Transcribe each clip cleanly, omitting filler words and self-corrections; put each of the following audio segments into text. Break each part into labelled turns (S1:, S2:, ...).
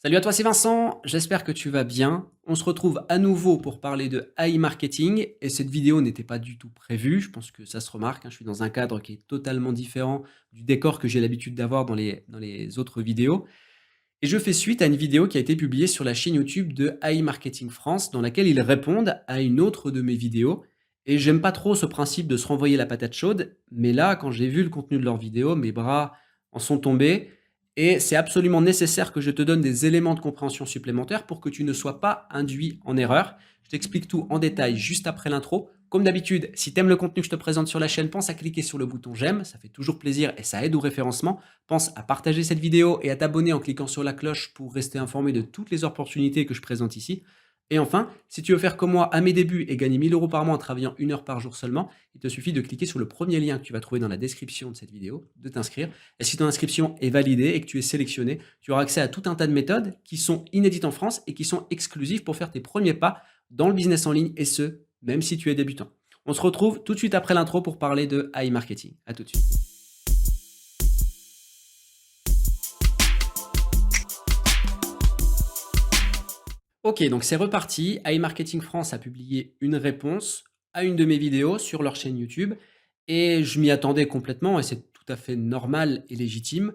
S1: Salut à toi, c'est Vincent, j'espère que tu vas bien. On se retrouve à nouveau pour parler de AI marketing et cette vidéo n'était pas du tout prévue, je pense que ça se remarque, hein, je suis dans un cadre qui est totalement différent du décor que j'ai l'habitude d'avoir dans les autres vidéos. Et je fais suite à une vidéo qui a été publiée sur la chaîne YouTube de AI Marketing France dans laquelle ils répondent à une autre de mes vidéos. Et j'aime pas trop ce principe de se renvoyer la patate chaude, mais là, quand j'ai vu le contenu de leur vidéo, mes bras en sont tombés et c'est absolument nécessaire que je te donne des éléments de compréhension supplémentaires pour que tu ne sois pas induit en erreur. Je t'explique tout en détail juste après l'intro. Comme d'habitude, si tu aimes le contenu que je te présente sur la chaîne, pense à cliquer sur le bouton j'aime, ça fait toujours plaisir et ça aide au référencement. Pense à partager cette vidéo et à t'abonner en cliquant sur la cloche pour rester informé de toutes les opportunités que je présente ici. Et enfin, si tu veux faire comme moi à mes débuts et gagner 1000 € par mois en travaillant 1 heure par jour seulement, il te suffit de cliquer sur le premier lien que tu vas trouver dans la description de cette vidéo, de t'inscrire. Et si ton inscription est validée et que tu es sélectionné, tu auras accès à tout un tas de méthodes qui sont inédites en France et qui sont exclusives pour faire tes premiers pas dans le business en ligne et ce, même si tu es débutant. On se retrouve tout de suite après l'intro pour parler de AI marketing. À tout de suite. Ok, donc c'est reparti. AI Marketing France a publié une réponse à une de mes vidéos sur leur chaîne YouTube et je m'y attendais complètement et c'est tout à fait normal et légitime.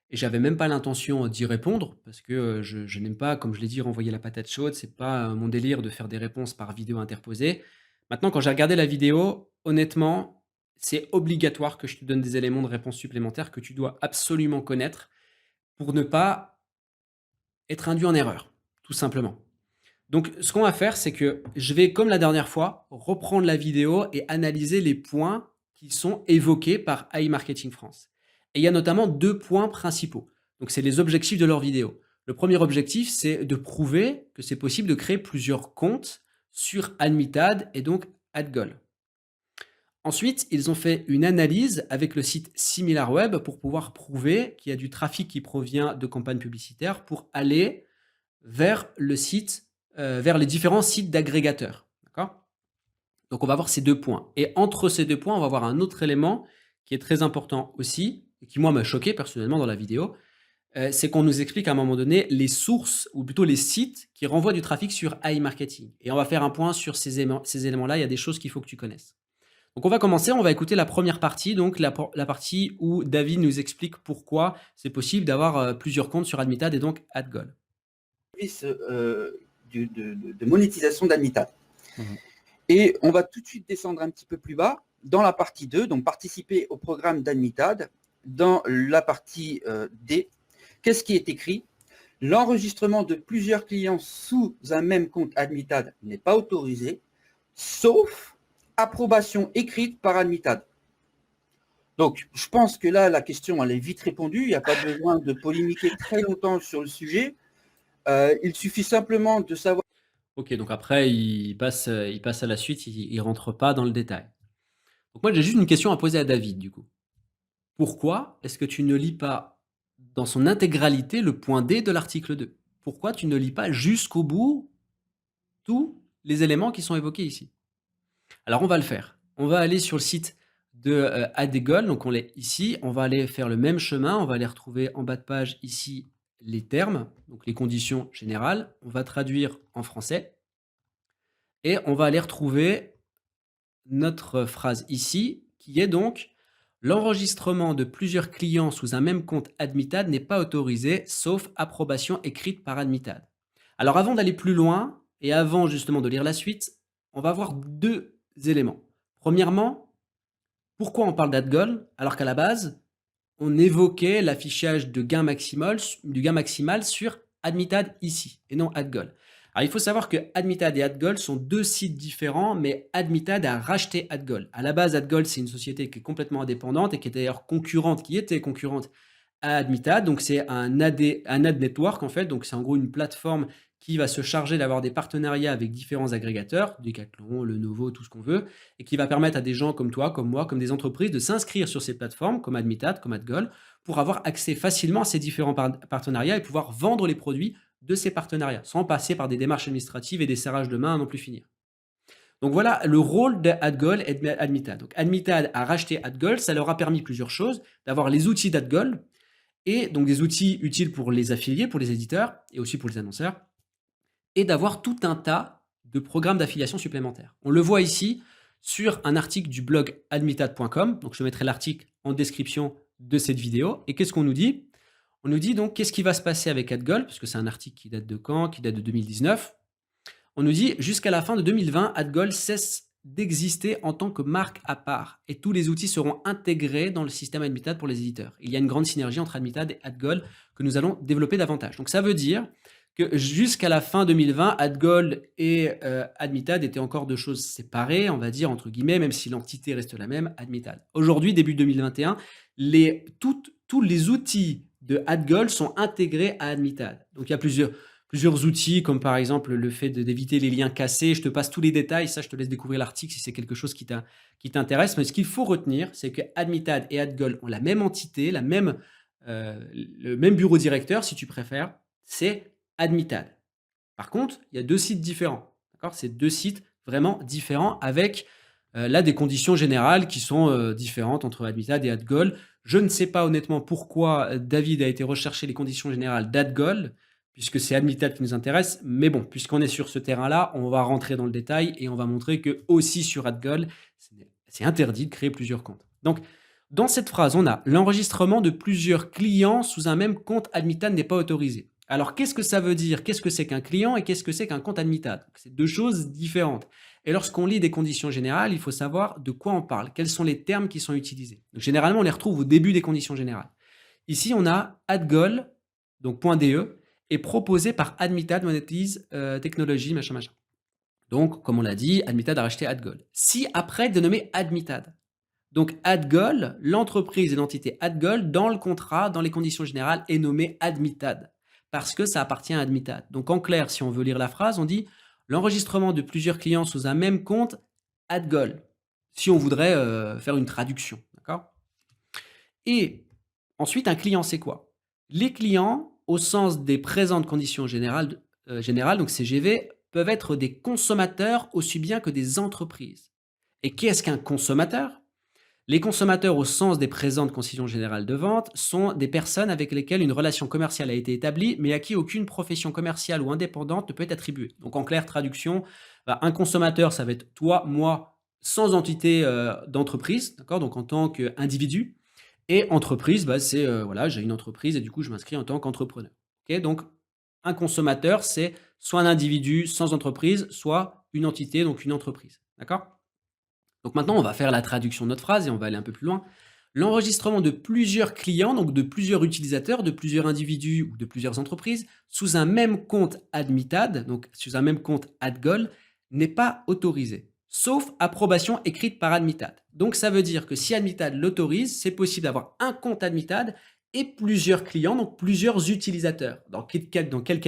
S1: Et j'avais même pas l'intention d'y répondre parce que je n'aime pas, comme je l'ai dit, renvoyer la patate chaude. C'est pas mon délire de faire des réponses par vidéo interposée. Maintenant, quand j'ai regardé la vidéo, honnêtement, c'est obligatoire que je te donne des éléments de réponse supplémentaires que tu dois absolument connaître pour ne pas être induit en erreur, tout simplement. Donc, ce qu'on va faire, c'est que je vais, comme la dernière fois, reprendre la vidéo et analyser les points qui sont évoqués par AI Marketing France. Et il y a notamment deux points principaux. Donc, c'est les objectifs de leur vidéo. Le premier objectif, c'est de prouver que c'est possible de créer plusieurs comptes sur Admitad et donc AdGoal. Ensuite, ils ont fait une analyse avec le site SimilarWeb pour pouvoir prouver qu'il y a du trafic qui provient de campagnes publicitaires pour aller vers le site, vers les différents sites d'agrégateurs. D'accord? Donc, on va voir ces deux points. Et entre ces deux points, on va voir un autre élément qui est très important aussi, et qui, moi, m'a choqué personnellement dans la vidéo, c'est qu'on nous explique à un moment donné les sources, ou plutôt les sites qui renvoient du trafic sur AI Marketing. Et on va faire un point sur ces éléments-là. Il y a des choses qu'il faut que tu connaisses. Donc, on va commencer. On va écouter la première partie, donc la partie où David nous explique pourquoi c'est possible d'avoir plusieurs comptes sur Admitad et donc AdGoal.
S2: Service de monétisation d'Admitad.
S1: Mhm.
S2: Et on va tout de suite descendre un petit peu plus bas dans la partie 2, donc participer au programme d'Admitad. Dans la partie D, qu'est-ce qui est écrit? L'enregistrement de plusieurs clients sous un même compte Admitad n'est pas autorisé, sauf approbation écrite par Admitad. Donc, je pense que là, la question, elle est vite répondue. Il n'y a pas besoin de polémiquer très longtemps sur le sujet. Il suffit simplement de savoir.
S1: Ok, donc après, il passe à la suite, il rentre pas dans le détail. Donc moi, j'ai juste une question à poser à David, du coup. Pourquoi est-ce que tu ne lis pas dans son intégralité le point D de l'article 2? Pourquoi tu ne lis pas jusqu'au bout tous les éléments qui sont évoqués ici? Alors, on va le faire. On va aller sur le site de Adegol, donc on l'est ici. On va aller faire le même chemin. On va aller retrouver en bas de page ici les termes, donc les conditions générales. On va traduire en français et on va aller retrouver notre phrase ici, qui est donc l'enregistrement de plusieurs clients sous un même compte Admitad n'est pas autorisé, sauf approbation écrite par Admitad. Alors avant d'aller plus loin, et avant justement de lire la suite, on va voir deux éléments. Premièrement, pourquoi on parle d'AdGoal alors qu'à la base, on évoquait l'affichage de du gain maximal sur Admitad ici, et non AdGoal. Alors, il faut savoir que Admitad et AdGoal sont deux sites différents, mais Admitad a racheté AdGoal. À la base, AdGoal, c'est une société qui est complètement indépendante et qui est d'ailleurs concurrente, qui était concurrente à Admitad. Donc, c'est un ad network, en fait. Donc, c'est en gros une plateforme qui va se charger d'avoir des partenariats avec différents agrégateurs, Decathlon, Lenovo, tout ce qu'on veut, et qui va permettre à des gens comme toi, comme moi, comme des entreprises de s'inscrire sur ces plateformes, comme Admitad, comme AdGoal, pour avoir accès facilement à ces différents partenariats et pouvoir vendre les produits de ces partenariats, sans passer par des démarches administratives et des serrages de main à non plus finir. Donc voilà le rôle d'AdGoal et d'Admitad. Donc Admitad a racheté AdGoal, ça leur a permis plusieurs choses, d'avoir les outils d'AdGoal et donc des outils utiles pour les affiliés, pour les éditeurs et aussi pour les annonceurs, et d'avoir tout un tas de programmes d'affiliation supplémentaires. On le voit ici sur un article du blog admitad.com. Donc, je mettrai l'article en description de cette vidéo. Et qu'est-ce qu'on nous dit? On nous dit donc qu'est-ce qui va se passer avec AdGoal, parce que c'est un article qui date de quand? Qui date de 2019. On nous dit jusqu'à la fin de 2020, AdGoal cesse d'exister en tant que marque à part et tous les outils seront intégrés dans le système Admitad pour les éditeurs. Il y a une grande synergie entre Admitad et AdGoal que nous allons développer davantage. Donc ça veut dire que jusqu'à la fin 2020, AdGoal et Admitad étaient encore deux choses séparées, on va dire entre guillemets, même si l'entité reste la même, Admitad. Aujourd'hui, début 2021, tous les outils de AdGoal sont intégrés à Admitad. Donc il y a plusieurs outils, comme par exemple le fait d'éviter les liens cassés. Je te passe tous les détails, ça je te laisse découvrir l'article si c'est quelque chose qui t'intéresse. Mais ce qu'il faut retenir, c'est que Admitad et AdGoal ont la même entité, le même bureau directeur, si tu préfères, c'est Admitad. Par contre, il y a deux sites différents. D'accord? C'est deux sites vraiment différents avec là des conditions générales qui sont différentes entre Admitad et AdGoal. Je ne sais pas honnêtement pourquoi David a été rechercher les conditions générales d'AdGoal, puisque c'est Admitad qui nous intéresse. Mais bon, puisqu'on est sur ce terrain-là, on va rentrer dans le détail et on va montrer que aussi sur AdGoal, c'est interdit de créer plusieurs comptes. Donc, dans cette phrase, on a l'enregistrement de plusieurs clients sous un même compte Admitad n'est pas autorisé. Alors, qu'est-ce que ça veut dire? Qu'est-ce que c'est qu'un client et qu'est-ce que c'est qu'un compte Admitad? C'est deux choses différentes. Et lorsqu'on lit des conditions générales, il faut savoir de quoi on parle, quels sont les termes qui sont utilisés. Donc, généralement, on les retrouve au début des conditions générales. Ici, on a AdGoal, donc .de, est proposé par Admitad Monetize Technology, machin, machin. Donc, comme on l'a dit, Admitad a racheté AdGoal. Si après, dénommé Admitad. Donc, AdGoal, l'entreprise et l'entité AdGoal, dans le contrat, dans les conditions générales, est nommée Admitad, parce que ça appartient à Admitad. Donc, en clair, si on veut lire la phrase, on dit l'enregistrement de plusieurs clients sous un même compte AdGoal, si on voudrait faire une traduction. D'accord? Et ensuite, un client, c'est quoi? Les clients, au sens des présentes conditions générales, donc CGV, peuvent être des consommateurs aussi bien que des entreprises. Et qu'est-ce qu'un consommateur? Les consommateurs, au sens des présentes conditions générales de vente, sont des personnes avec lesquelles une relation commerciale a été établie, mais à qui aucune profession commerciale ou indépendante ne peut être attribuée. Donc, en clair, traduction, un consommateur, ça va être toi, moi, sans entité d'entreprise, d'accord? Donc, en tant qu'individu. Et entreprise, c'est voilà, j'ai une entreprise et du coup, je m'inscris en tant qu'entrepreneur. Ok, donc, un consommateur, c'est soit un individu sans entreprise, soit une entité, donc une entreprise. D'accord? Donc maintenant, on va faire la traduction de notre phrase et on va aller un peu plus loin. L'enregistrement de plusieurs clients, donc de plusieurs utilisateurs, de plusieurs individus ou de plusieurs entreprises, sous un même compte Admitad, donc sous un même compte AdGoal, n'est pas autorisé, sauf approbation écrite par Admitad. Donc ça veut dire que si Admitad l'autorise, c'est possible d'avoir un compte Admitad et plusieurs clients, donc plusieurs utilisateurs. Dans quel cas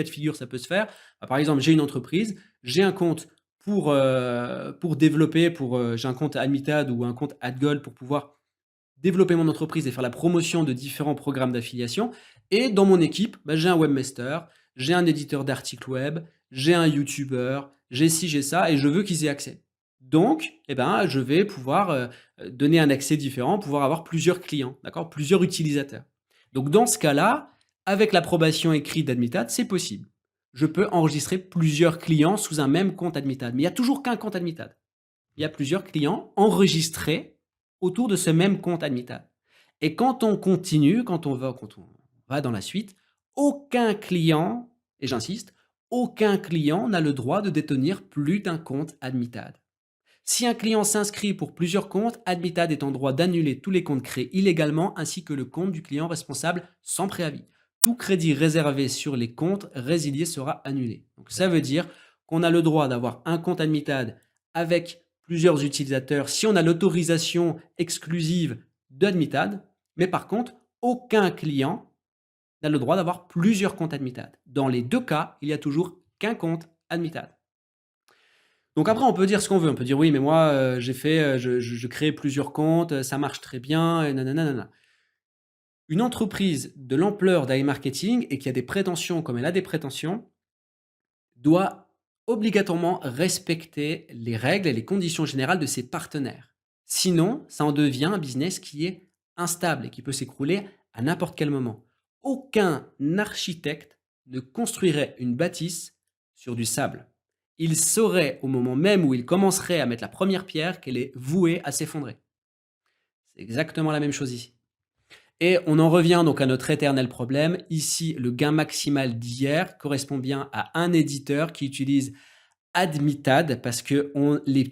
S1: de figure ça peut se faire? Par exemple, j'ai une entreprise, j'ai un compte pour développer, j'ai un compte Admitad ou un compte AdGoal pour pouvoir développer mon entreprise et faire la promotion de différents programmes d'affiliation. Et dans mon équipe, j'ai un webmaster, j'ai un éditeur d'articles web, j'ai un YouTuber, j'ai ci, j'ai ça, et je veux qu'ils aient accès. Donc, je vais pouvoir donner un accès différent, pouvoir avoir plusieurs clients, d'accord, plusieurs utilisateurs. Donc, dans ce cas-là, avec l'approbation écrite d'Admitad, c'est possible. Je peux enregistrer plusieurs clients sous un même compte Admitad. Mais il n'y a toujours qu'un compte Admitad. Il y a plusieurs clients enregistrés autour de ce même compte Admitad. Et quand on continue, quand on va dans la suite, aucun client, et j'insiste, aucun client n'a le droit de détenir plus d'un compte Admitad. Si un client s'inscrit pour plusieurs comptes, Admitad est en droit d'annuler tous les comptes créés illégalement ainsi que le compte du client responsable sans préavis. Tout crédit réservé sur les comptes résiliés sera annulé. Donc ça veut dire qu'on a le droit d'avoir un compte Admitad avec plusieurs utilisateurs si on a l'autorisation exclusive d'Admitad, mais par contre, aucun client n'a le droit d'avoir plusieurs comptes Admitad. Dans les deux cas, il n'y a toujours qu'un compte Admitad. Donc après, on peut dire ce qu'on veut. On peut dire oui, mais moi, je crée plusieurs comptes, ça marche très bien, et nanana. Une entreprise de l'ampleur d'iMarketing et qui a des prétentions comme elle a des prétentions, doit obligatoirement respecter les règles et les conditions générales de ses partenaires. Sinon, ça en devient un business qui est instable et qui peut s'écrouler à n'importe quel moment. aucun architecte ne construirait une bâtisse sur du sable. Il saurait au moment même où il commencerait à mettre la première pierre qu'elle est vouée à s'effondrer. C'est exactement la même chose ici. Et on en revient donc à notre éternel problème. Ici, le gain maximal d'hier correspond bien à un éditeur qui utilise Admitad parce que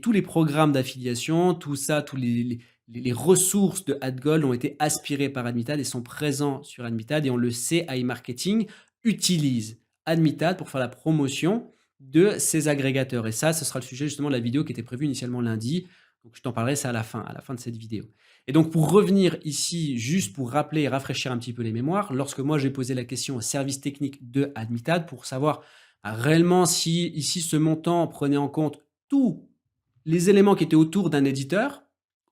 S1: tous les programmes d'affiliation, tout ça, tous les ressources de AdGold ont été aspirées par Admitad et sont présents sur Admitad. Et on le sait, iMarketing utilise Admitad pour faire la promotion de ses agrégateurs. Et ça, ce sera le sujet justement de la vidéo qui était prévue initialement lundi. Donc je t'en parlerai ça à la fin de cette vidéo. Et donc pour revenir ici, juste pour rappeler et rafraîchir un petit peu les mémoires, lorsque moi j'ai posé la question au service technique de Admitad pour savoir réellement si ici ce montant prenait en compte tous les éléments qui étaient autour d'un éditeur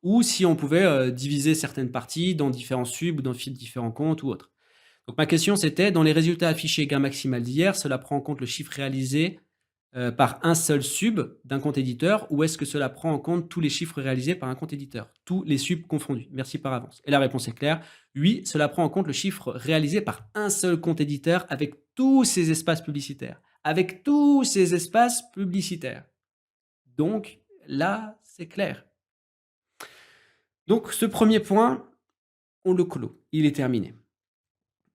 S1: ou si on pouvait diviser certaines parties dans différents subs ou dans différents comptes ou autres. Donc ma question c'était, dans les résultats affichés gain maximal d'hier, cela prend en compte le chiffre réalisé par un seul sub d'un compte éditeur ou est-ce que cela prend en compte tous les chiffres réalisés par un compte éditeur? Tous les subs confondus. Merci par avance. Et la réponse est claire. Oui, cela prend en compte le chiffre réalisé par un seul compte éditeur avec tous ses espaces publicitaires. Avec tous ces espaces publicitaires. Donc là, c'est clair. Donc ce premier point, on le clôt. Il est terminé.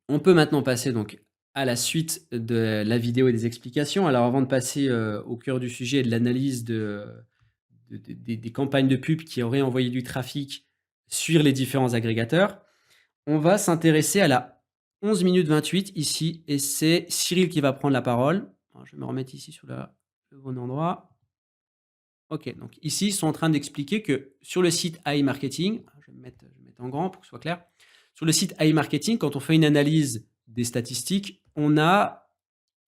S1: On peut maintenant passer donc à la suite de la vidéo et des explications. Alors avant de passer au cœur du sujet et de l'analyse des campagnes de pub qui auraient envoyé du trafic sur les différents agrégateurs, on va s'intéresser à la 11 minutes 28 ici et c'est Cyril qui va prendre la parole. Alors, je vais me remettre ici sur le bon endroit. Ok, donc ici, ils sont en train d'expliquer que sur le site iMarketing, je vais me mettre en grand pour que ce soit clair, sur le site iMarketing, quand on fait une analyse des statistiques, on a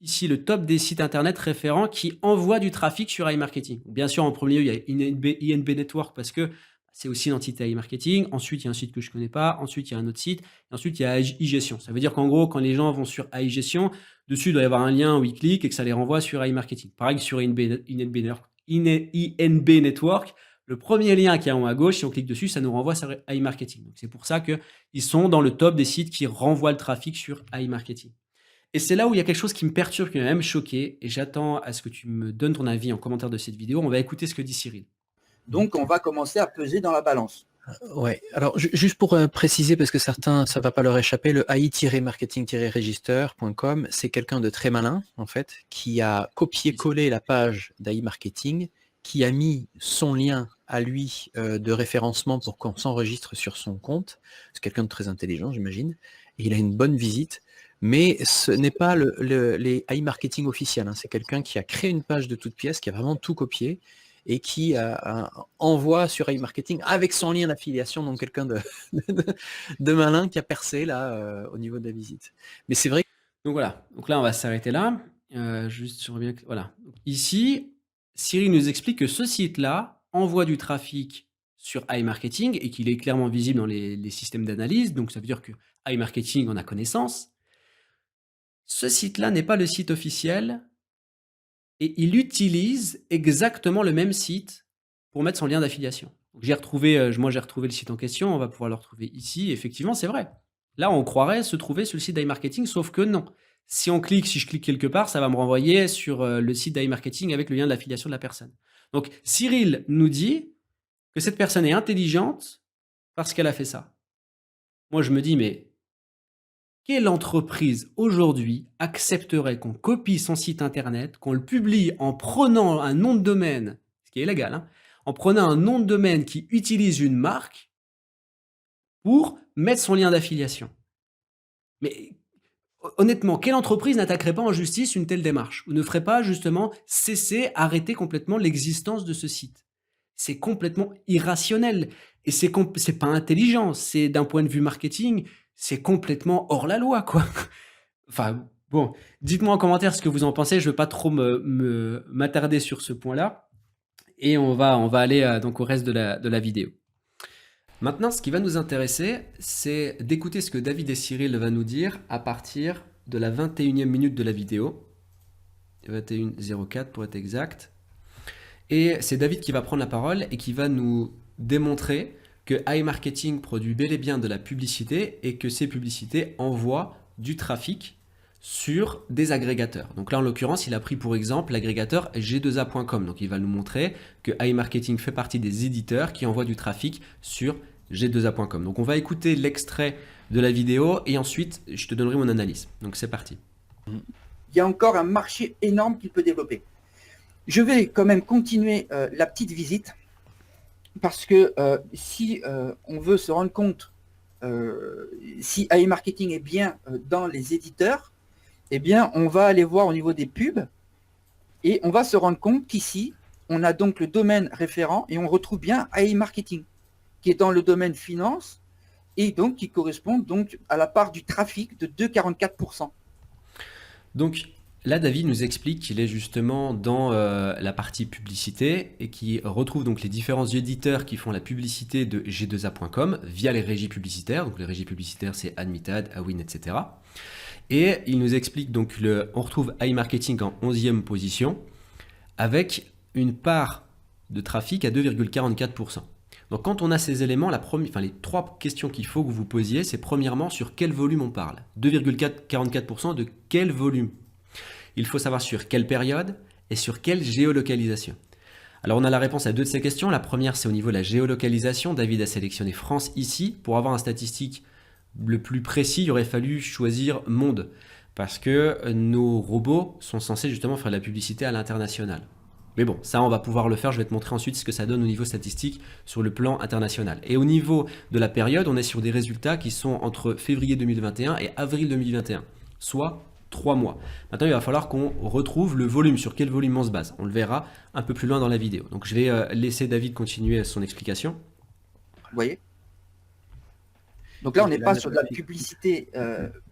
S1: ici le top des sites internet référents qui envoient du trafic sur iMarketing. Bien sûr, en premier lieu, il y a INB Network parce que c'est aussi une entité iMarketing. Ensuite, il y a un site que je ne connais pas. Ensuite, il y a un autre site. Et ensuite, il y a iGestion. Ça veut dire qu'en gros, quand les gens vont sur iGestion, dessus, il doit y avoir un lien où ils cliquent et que ça les renvoie sur iMarketing. Pareil que sur INB Network, le premier lien qui est en haut à gauche, si on clique dessus, ça nous renvoie sur iMarketing. C'est pour ça qu'ils sont dans le top des sites qui renvoient le trafic sur iMarketing. Et c'est là où il y a quelque chose qui me perturbe, qui m'a même choqué, et j'attends à ce que tu me donnes ton avis en commentaire de cette vidéo. On va écouter ce que dit Cyril.
S2: Donc, on va commencer à peser dans la balance.
S3: Ouais. Alors, juste pour préciser, parce que certains, ça va pas leur échapper, le AI-marketing-register.com, c'est quelqu'un de très malin, en fait, qui a copié-collé la page d'iMarketing, qui a mis son lien à lui de référencement pour qu'on s'enregistre sur son compte. C'est quelqu'un de très intelligent, j'imagine. Et il a une bonne visite. Mais ce n'est pas les iMarketing officiels. Hein. C'est quelqu'un qui a créé une page de toute pièce, qui a vraiment tout copié et qui envoie sur iMarketing avec son lien d'affiliation, donc quelqu'un de malin qui a percé là au niveau de la visite. Mais c'est vrai.
S1: Donc voilà, donc là on va s'arrêter là. Juste sur bien, voilà. Ici, Cyril nous explique que ce site-là envoie du trafic sur iMarketing et qu'il est clairement visible dans les systèmes d'analyse. Donc ça veut dire que iMarketing en a connaissance. Ce site-là n'est pas le site officiel. Et il utilise exactement le même site pour mettre son lien d'affiliation. J'ai retrouvé, moi j'ai retrouvé le site en question, on va pouvoir le retrouver ici. Effectivement, c'est vrai. Là, on croirait se trouver sur le site d'iMarketing, sauf que non. Si je clique quelque part, ça va me renvoyer sur le site d'iMarketing avec le lien d'affiliation de la personne. Donc, Cyril nous dit que cette personne est intelligente parce qu'elle a fait ça. Moi, je me dis, mais quelle entreprise aujourd'hui accepterait qu'on copie son site internet, qu'on le publie en prenant un nom de domaine, ce qui est légal, hein, en prenant un nom de domaine qui utilise une marque pour mettre son lien d'affiliation? Mais honnêtement, quelle entreprise n'attaquerait pas en justice une telle démarche ou ne ferait pas justement arrêter complètement l'existence de ce site? C'est complètement irrationnel et c'est pas intelligent. C'est d'un point de vue marketing, c'est complètement hors la loi, quoi. Enfin, bon, dites-moi en commentaire ce que vous en pensez. Je ne veux pas trop m'attarder sur ce point-là. Et on va aller donc au reste de la vidéo. Maintenant, ce qui va nous intéresser, c'est d'écouter ce que David et Cyril va nous dire à partir de la 21e minute de la vidéo. 21:04 pour être exact. Et c'est David qui va prendre la parole et qui va nous démontrer que iMarketing produit bel et bien de la publicité et que ces publicités envoient du trafic sur des agrégateurs. Donc là, en l'occurrence, il a pris pour exemple l'agrégateur G2A.com. Donc il va nous montrer que iMarketing fait partie des éditeurs qui envoient du trafic sur G2A.com. Donc on va écouter l'extrait de la vidéo et ensuite je te donnerai mon analyse. Donc c'est parti.
S2: Il y a encore un marché énorme qu'il peut développer. Je vais quand même continuer la petite visite parce que si on veut se rendre compte si iMarketing est bien dans les éditeurs, eh bien, on va aller voir au niveau des pubs et on va se rendre compte qu'ici, on a donc le domaine référent et on retrouve bien iMarketing qui est dans le domaine finance et donc qui correspond donc à la part du trafic de 2,44%.
S1: Donc là, David nous explique qu'il est justement dans la partie publicité et qui retrouve donc les différents éditeurs qui font la publicité de G2A.com via les régies publicitaires. Donc les régies publicitaires, c'est Admitad, Awin, etc. Et il nous explique donc on retrouve iMarketing en 11e position avec une part de trafic à 2,44%. Donc quand on a ces éléments, les trois questions qu'il faut que vous vous posiez, c'est premièrement sur quel volume on parle. 2,44% de quel volume? Il faut savoir sur quelle période et sur quelle géolocalisation. Alors on a la réponse à deux de ces questions. La première, c'est au niveau de la géolocalisation. David a sélectionné France ici. Pour avoir un statistique le plus précis, il aurait fallu choisir monde parce que nos robots sont censés justement faire de la publicité à l'international. Mais bon, ça on va pouvoir le faire, je vais te montrer ensuite ce que ça donne au niveau statistique sur le plan international. Et au niveau de la période, on est sur des résultats qui sont entre février 2021 et avril 2021, soit 3 mois. Maintenant, il va falloir qu'on retrouve le volume, sur quel volume on se base. On le verra un peu plus loin dans la vidéo. Donc je vais laisser David continuer son explication.
S2: Vous voyez? Donc là, on n'est pas sur de la publicité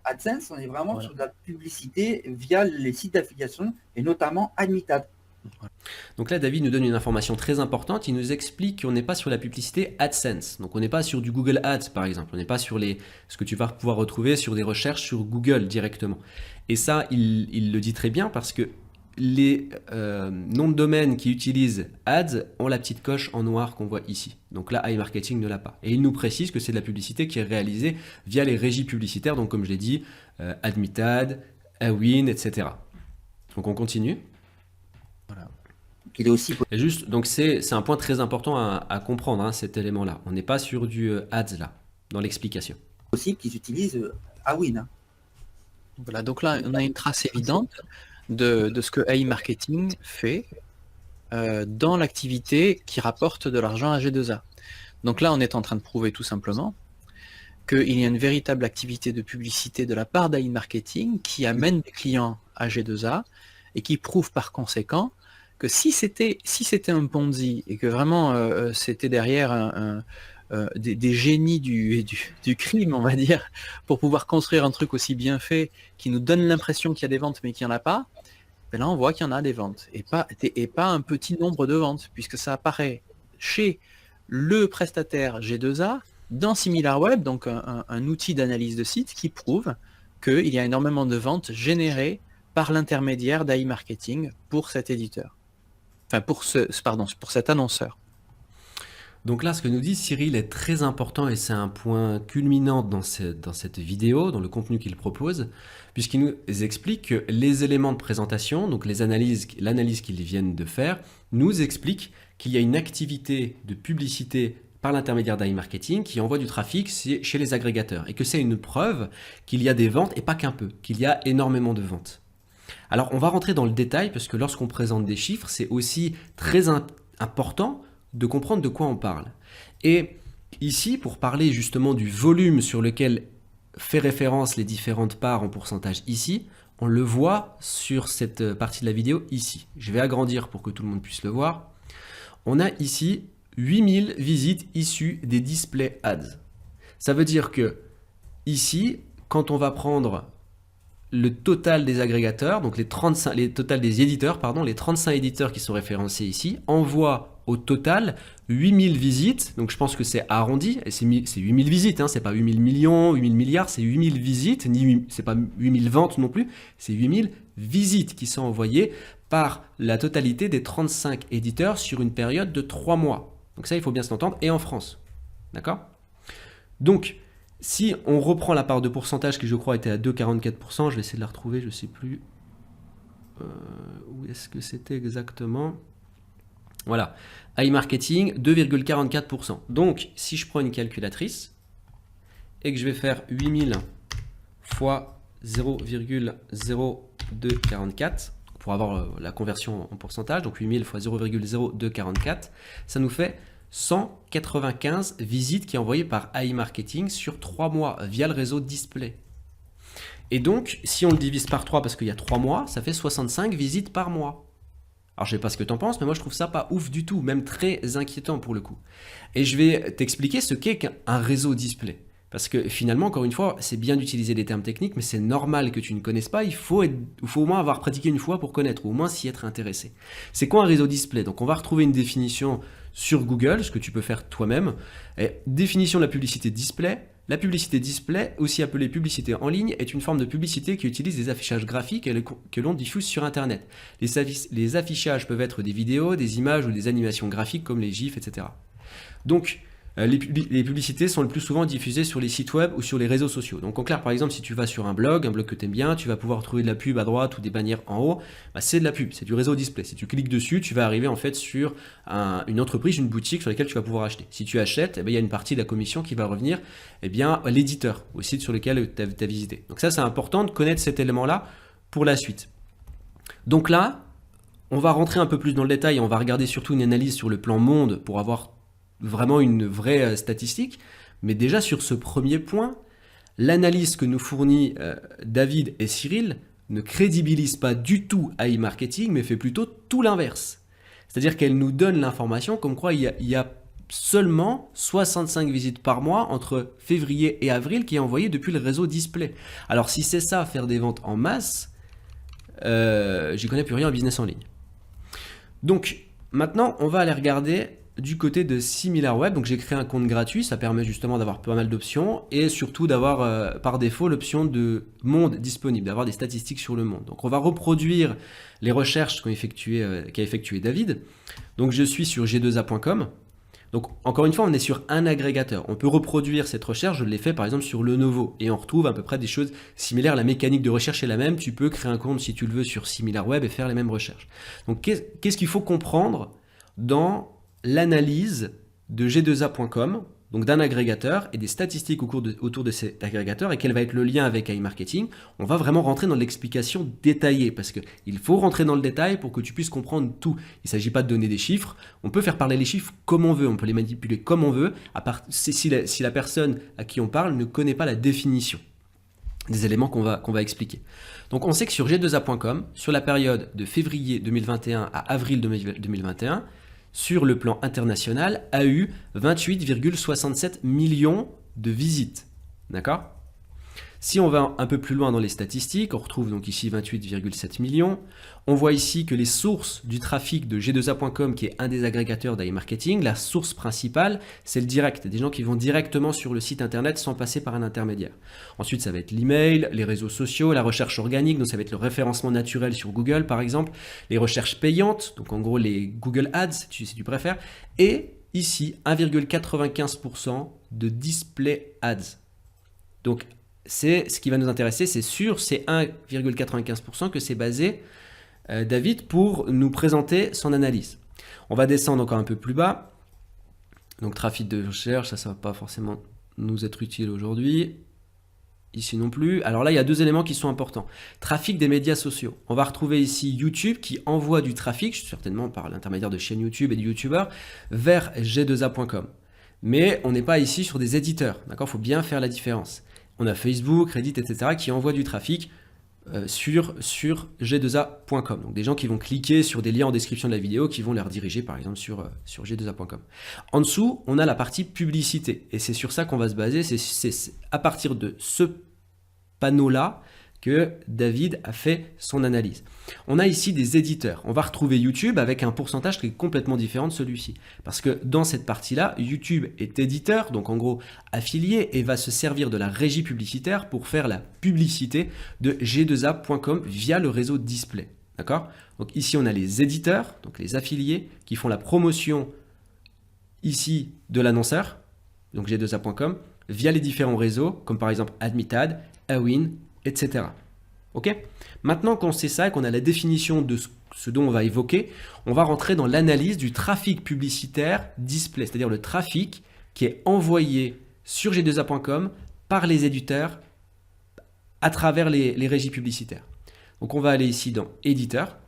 S2: AdSense, on est vraiment sur de la publicité via les sites d'affiliation et notamment Admitad.
S1: Donc là, David nous donne une information très importante. Il nous explique qu'on n'est pas sur la publicité AdSense. Donc on n'est pas sur du Google Ads, par exemple. On n'est pas sur ce que tu vas pouvoir retrouver sur des recherches sur Google directement. Et ça, il le dit très bien parce que les noms de domaine qui utilisent Ads ont la petite coche en noir qu'on voit ici. Donc là, iMarketing ne l'a pas. Et il nous précise que c'est de la publicité qui est réalisée via les régies publicitaires. Donc comme je l'ai dit, Admitad, Awin, etc. Donc on continue.
S2: Voilà. Il est aussi...
S1: Et juste, donc c'est un point très important à comprendre, hein, cet élément-là. On n'est pas sur du ads là, dans l'explication.
S2: Possible qu'ils utilisent Awin. Hein.
S3: Voilà, donc là, on a une trace évidente de ce que iMarketing fait dans l'activité qui rapporte de l'argent à G2A. Donc là, on est en train de prouver tout simplement qu'il y a une véritable activité de publicité de la part d'iMarketing qui amène des clients à G2A et qui prouve par conséquent que si c'était un Ponzi et que vraiment c'était derrière des génies du crime, on va dire, pour pouvoir construire un truc aussi bien fait qui nous donne l'impression qu'il y a des ventes mais qu'il n'y en a pas, ben là on voit qu'il y en a des ventes et pas un petit nombre de ventes puisque ça apparaît chez le prestataire G2A dans SimilarWeb, donc un outil d'analyse de site qui prouve qu'il y a énormément de ventes générées par l'intermédiaire d'iMarketing pour cet éditeur. Enfin, pour cet annonceur.
S1: Donc là, ce que nous dit Cyril est très important et c'est un point culminant dans cette vidéo, dans le contenu qu'il propose, puisqu'il nous explique que les éléments de présentation, donc l'analyse qu'ils viennent de faire, nous explique qu'il y a une activité de publicité par l'intermédiaire d'iMarketing qui envoie du trafic chez les agrégateurs et que c'est une preuve qu'il y a des ventes et pas qu'un peu, qu'il y a énormément de ventes. Alors, on va rentrer dans le détail parce que lorsqu'on présente des chiffres, c'est aussi très important de comprendre de quoi on parle. Et ici, pour parler justement du volume sur lequel fait référence les différentes parts en pourcentage ici, on le voit sur cette partie de la vidéo ici. Je vais agrandir pour que tout le monde puisse le voir. On a ici 8000 visites issues des display ads. Ça veut dire que ici, quand on va prendre le total des agrégateurs, donc les 35 éditeurs qui sont référencés ici, envoient au total 8000 visites, donc je pense que c'est arrondi, et c'est 8000 visites, hein, c'est pas 8000 millions, 8000 milliards, c'est 8000 visites, c'est pas 8000 ventes non plus, c'est 8000 visites qui sont envoyées par la totalité des 35 éditeurs sur une période de 3 mois. Donc ça, il faut bien s'entendre, et en France. D'accord ? Donc, Si on reprend la part de pourcentage qui, je crois, était à 2,44%, je vais essayer de la retrouver, je ne sais plus où est-ce que c'était exactement. Voilà, iMarketing, 2,44%. Donc, si je prends une calculatrice et que je vais faire 8000 fois 0,0244 pour avoir la conversion en pourcentage, donc 8000 fois 0,0244, ça nous fait 195 visites qui est envoyées par iMarketing sur 3 mois via le réseau display. Et donc, si on le divise par 3 parce qu'il y a 3 mois, ça fait 65 visites par mois. Alors, je sais pas ce que tu en penses, mais moi, je trouve ça pas ouf du tout, même très inquiétant pour le coup. Et je vais t'expliquer ce qu'est qu'un réseau display. Parce que finalement, encore une fois, c'est bien d'utiliser des termes techniques, mais c'est normal que tu ne connaisses pas. Il faut au moins avoir pratiqué une fois pour connaître, ou au moins s'y être intéressé. C'est quoi un réseau display? Donc, on va retrouver une définition sur Google, ce que tu peux faire toi-même. Définition de la publicité display. La publicité display, aussi appelée publicité en ligne, est une forme de publicité qui utilise des affichages graphiques que l'on diffuse sur Internet. Les affichages peuvent être des vidéos, des images ou des animations graphiques comme les GIFs, etc. Donc, les publicités sont le plus souvent diffusées sur les sites web ou sur les réseaux sociaux. Donc en clair, par exemple, si tu vas sur un blog que tu aimes bien, tu vas pouvoir trouver de la pub à droite ou des bannières en haut. C'est de la pub, c'est du réseau display. Si tu cliques dessus, tu vas arriver en fait sur une entreprise, une boutique sur laquelle tu vas pouvoir acheter. Si tu achètes, il y a une partie de la commission qui va revenir à l'éditeur, au site sur lequel tu as visité. Donc ça, c'est important de connaître cet élément-là pour la suite. Donc là, on va rentrer un peu plus dans le détail et on va regarder surtout une analyse sur le plan monde pour avoir vraiment une vraie statistique, mais déjà sur ce premier point, l'analyse que nous fournit David et Cyril ne crédibilise pas du tout iMarketing, mais fait plutôt tout l'inverse. C'est-à-dire qu'elle nous donne l'information comme quoi il y a seulement 65 visites par mois entre février et avril qui est envoyé depuis le réseau display. Alors si c'est ça, faire des ventes en masse, j'y connais plus rien en business en ligne. Donc maintenant, on va aller regarder du côté de SimilarWeb. Donc j'ai créé un compte gratuit, ça permet justement d'avoir pas mal d'options et surtout d'avoir par défaut l'option de monde disponible, d'avoir des statistiques sur le monde. Donc on va reproduire les recherches qu'a effectué David. Donc je suis sur g2a.com. Donc encore une fois, on est sur un agrégateur. On peut reproduire cette recherche, je l'ai fait par exemple sur Lenovo et on retrouve à peu près des choses similaires. La mécanique de recherche est la même, tu peux créer un compte si tu le veux sur SimilarWeb et faire les mêmes recherches. Donc qu'est-ce qu'il faut comprendre dans l'analyse de g2a.com, donc d'un agrégateur et des statistiques autour de cet agrégateur et quel va être le lien avec iMarketing? On va vraiment rentrer dans l'explication détaillée parce qu'il faut rentrer dans le détail pour que tu puisses comprendre tout. Il ne s'agit pas de donner des chiffres, on peut faire parler les chiffres comme on veut, on peut les manipuler comme on veut, si la personne à qui on parle ne connaît pas la définition des éléments qu'on va expliquer. Donc on sait que sur g2a.com, sur la période de février 2021 à avril 2021, sur le plan international, a eu 28,67 millions de visites. D'accord ? Si on va un peu plus loin dans les statistiques, on retrouve donc ici 28,7 millions. On voit ici que les sources du trafic de g2a.com, qui est un des agrégateurs d'iMarketing, la source principale, c'est le direct. Des gens qui vont directement sur le site internet sans passer par un intermédiaire. Ensuite, ça va être l'email, les réseaux sociaux, la recherche organique, donc ça va être le référencement naturel sur Google par exemple, les recherches payantes, donc en gros les Google Ads si tu préfères, et ici 1,95% de display ads. Donc c'est ce qui va nous intéresser, c'est sur ces 1,95% que c'est basé David pour nous présenter son analyse. On va descendre encore un peu plus bas. Donc trafic de recherche, ça ne va pas forcément nous être utile aujourd'hui. Ici non plus. Alors là, il y a deux éléments qui sont importants. Trafic des médias sociaux. On va retrouver ici YouTube qui envoie du trafic, certainement par l'intermédiaire de chaînes YouTube et de YouTubeurs, vers g2a.com. Mais on n'est pas ici sur des éditeurs. D'accord ? Il faut bien faire la différence. On a Facebook, Reddit, etc. qui envoient du trafic sur g2a.com. Donc des gens qui vont cliquer sur des liens en description de la vidéo qui vont les rediriger par exemple sur g2a.com. En dessous, on a la partie publicité. Et c'est sur ça qu'on va se baser. C'est à partir de ce panneau-là que David a fait son analyse. On a ici des éditeurs. On va retrouver YouTube avec un pourcentage qui est complètement différent de celui-ci. Parce que dans cette partie-là, YouTube est éditeur, donc en gros affilié, et va se servir de la régie publicitaire pour faire la publicité de g2a.com via le réseau display. D'accord ? Donc ici, on a les éditeurs, donc les affiliés, qui font la promotion ici de l'annonceur, donc g2a.com, via les différents réseaux, comme par exemple Admitad, Awin, etc. Ok ? Maintenant qu'on sait ça et qu'on a la définition de ce dont on va évoquer, on va rentrer dans l'analyse du trafic publicitaire display, c'est-à-dire le trafic qui est envoyé sur g2a.com par les éditeurs à travers les régies publicitaires. Donc on va aller ici dans éditeur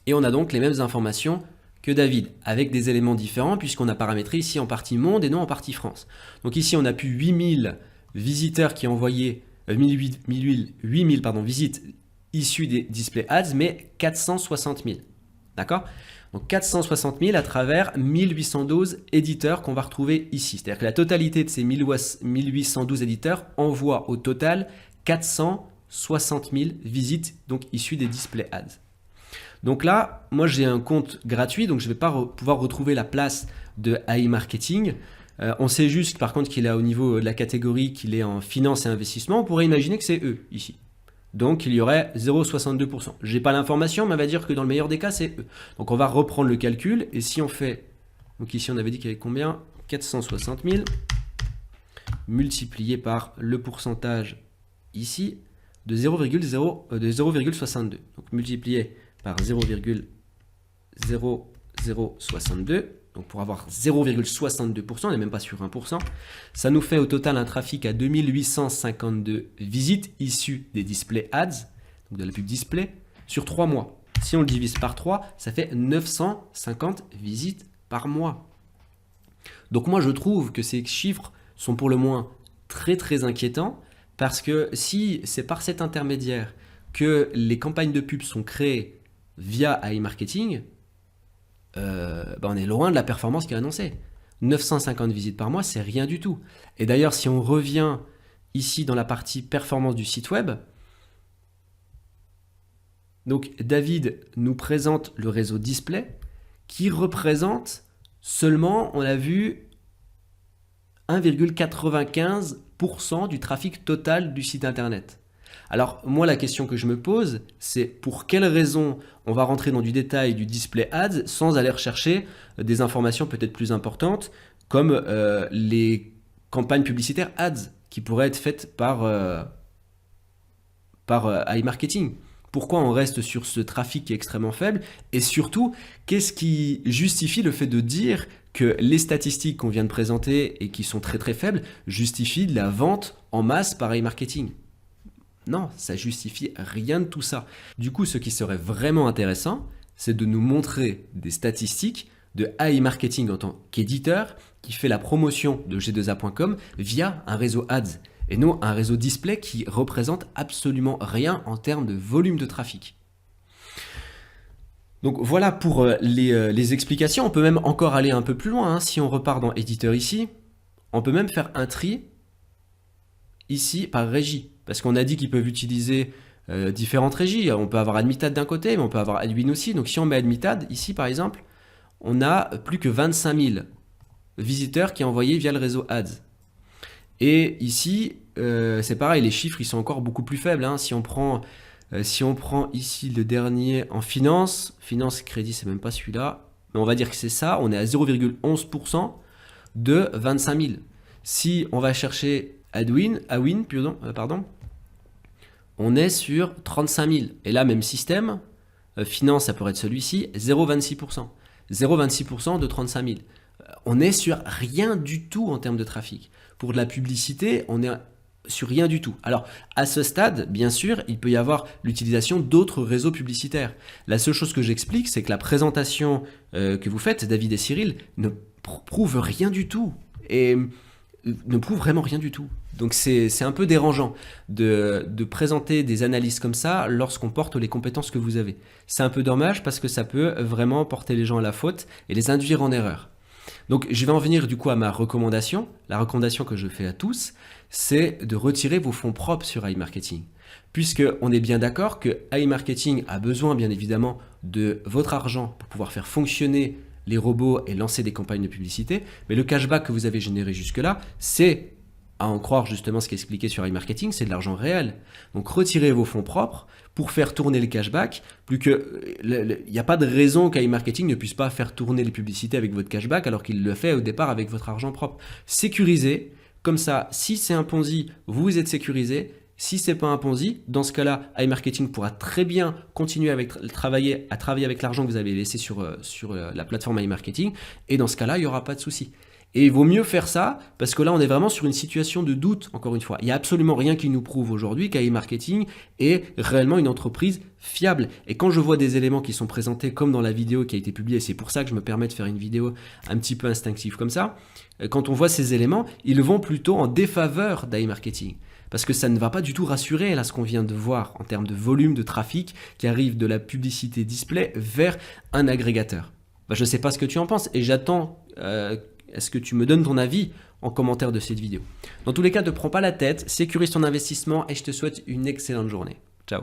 S1: et on a donc les mêmes informations que David, avec des éléments différents puisqu'on a paramétré ici en partie monde et non en partie France. Donc ici on a plus 8000 visiteurs qui ont envoyé 8000 visites issues des display ads, mais 460 000. D'accord ? Donc 460 000 à travers 1812 éditeurs qu'on va retrouver ici. C'est-à-dire que la totalité de ces 1812 éditeurs envoie au total 460 000 visites donc issues des display ads. Donc là, moi j'ai un compte gratuit, donc je ne vais pas pouvoir retrouver la place de AI Marketing. On sait juste par contre qu'il est au niveau de la catégorie, qu'il est en finance et investissement. On pourrait imaginer que c'est eux ici. Donc il y aurait 0,62%. Je n'ai pas l'information, mais on va dire que dans le meilleur des cas, c'est eux. Donc on va reprendre le calcul. Et si on fait, donc ici on avait dit qu'il y avait combien ? 460 000 multiplié par le pourcentage ici de 0,62. Donc multiplié par 0,0062. Donc pour avoir 0,62%, on n'est même pas sur 1%, ça nous fait au total un trafic à 2852 visites issues des display ads, donc de la pub display, sur 3 mois. Si on le divise par 3, ça fait 950 visites par mois. Donc moi je trouve que ces chiffres sont pour le moins très très inquiétants, parce que si c'est par cet intermédiaire que les campagnes de pub sont créées via AI Marketing, on est loin de la performance qui est annoncée. 950 visites par mois, c'est rien du tout. Et d'ailleurs, si on revient ici dans la partie performance du site web, donc David nous présente le réseau display qui représente seulement, on l'a vu, 1,95% du trafic total du site internet. Alors moi la question que je me pose, c'est pour quelles raisons on va rentrer dans du détail du display ads sans aller rechercher des informations peut-être plus importantes comme les campagnes publicitaires ads qui pourraient être faites par AI Marketing. Pourquoi on reste sur ce trafic qui est extrêmement faible? Et surtout, qu'est-ce qui justifie le fait de dire que les statistiques qu'on vient de présenter et qui sont très très faibles justifient la vente en masse par AI Marketing? Non, ça justifie rien de tout ça. Du coup, ce qui serait vraiment intéressant, c'est de nous montrer des statistiques de AI Marketing en tant qu'éditeur qui fait la promotion de g2a.com via un réseau ads et non un réseau display qui représente absolument rien en termes de volume de trafic. Donc voilà pour les explications. On peut même encore aller un peu plus loin. Si on repart dans éditeur ici, on peut même faire un tri ici par régie. Parce qu'on a dit qu'ils peuvent utiliser différentes régies. On peut avoir Admitad d'un côté, mais on peut avoir Adwin aussi. Donc si on met Admitad, ici par exemple, on a plus que 25 000 visiteurs qui sont envoyés via le réseau Ads. Et ici, c'est pareil, les chiffres ils sont encore beaucoup plus faibles. Si on prend ici le dernier en finance crédit, c'est même pas celui-là, mais on va dire que c'est ça, on est à 0,11% de 25 000. Si on va chercher Awin, on est sur 35 000. Et là, même système, finance, ça pourrait être celui-ci, 0,26%. 0,26% de 35 000. On est sur rien du tout en termes de trafic. Pour de la publicité, on est sur rien du tout. Alors, à ce stade, bien sûr, il peut y avoir l'utilisation d'autres réseaux publicitaires. La seule chose que j'explique, c'est que la présentation que vous faites, David et Cyril, ne prouve rien du tout. Et ne prouve vraiment rien du tout. Donc c'est un peu dérangeant de présenter des analyses comme ça lorsqu'on porte les compétences que vous avez. C'est un peu dommage parce que ça peut vraiment porter les gens à la faute et les induire en erreur. Donc je vais en venir du coup à ma recommandation. La recommandation que je fais à tous, c'est de retirer vos fonds propres sur AI Marketing. Puisqu'on est bien d'accord que AI Marketing a besoin bien évidemment de votre argent pour pouvoir faire fonctionner les robots et lancer des campagnes de publicité, mais le cashback que vous avez généré jusque-là, c'est, à en croire justement ce qui est expliqué sur AI Marketing, c'est de l'argent réel. Donc retirez vos fonds propres pour faire tourner le cashback, plus que il n'y a pas de raison qu'iMarketing ne puisse pas faire tourner les publicités avec votre cashback alors qu'il le fait au départ avec votre argent propre. Sécurisez, comme ça, si c'est un Ponzi, vous êtes sécurisé. Si ce n'est pas un Ponzi, dans ce cas-là, iMarketing pourra très bien continuer à travailler avec l'argent que vous avez laissé sur la plateforme iMarketing. Et dans ce cas-là, il n'y aura pas de souci. Et il vaut mieux faire ça parce que là, on est vraiment sur une situation de doute, encore une fois. Il n'y a absolument rien qui nous prouve aujourd'hui qu'iMarketing est réellement une entreprise fiable. Et quand je vois des éléments qui sont présentés comme dans la vidéo qui a été publiée, c'est pour ça que je me permets de faire une vidéo un petit peu instinctive comme ça, quand on voit ces éléments, ils vont plutôt en défaveur d'iMarketing. Parce que ça ne va pas du tout rassurer là ce qu'on vient de voir en termes de volume de trafic qui arrive de la publicité display vers un agrégateur. Je ne sais pas ce que tu en penses et j'attends est-ce que tu me donnes ton avis en commentaire de cette vidéo. Dans tous les cas, ne te prends pas la tête, sécurise ton investissement et je te souhaite une excellente journée. Ciao.